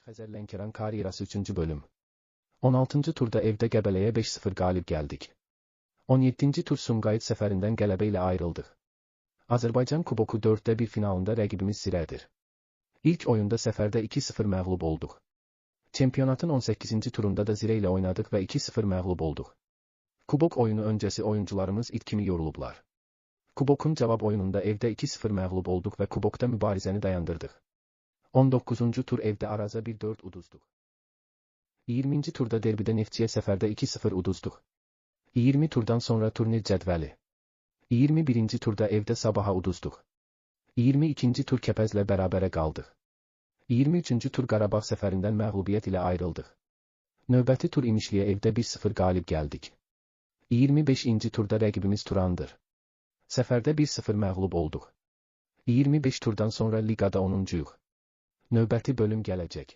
Xəzər Lənkəran karyerası 3-cü bölüm. 16-cı turda evdə Qəbələyə 5-0 qalib gəldik. 17-ci tur Sumqayıt səfərindən qələbə ilə ayrıldıq. Azərbaycan Kuboku 4-1 finalında rəqibimiz Zirədir. İlk oyunda səfərdə 2-0 məğlub olduq. Çempionatın 18-ci turunda da Zirə ilə oynadıq və 2-0 məğlub olduq. Kubok oyunu öncəsi oyuncularımız it kimi yorulublar. Kubokun cavab oyununda evdə 2-0 məğlub olduq və kubokda mübarizəni dayandırdıq. 19-cu tur evdə Araza 1-4 uduzduq. 20-ci turda derbidə Neftçiyə səfərdə 2-0 uduzduq. 20 turdan sonra turnir cədvəli. 21-ci turda evdə Sabaha uduzduq. 22-ci tur Kəpəzlə bərabərə qaldıq. 23-cü tur Qarabağ səfərindən məğlubiyyət ilə ayrıldıq. Növbəti tur İmişliyə evdə 1-0 qalib gəldik. 25-ci turda rəqibimiz Turandır. Səfərdə 1-0 məğlub olduq. 25 turdan sonra liqada 10-cuyuq. Növbəti bölüm gələcək.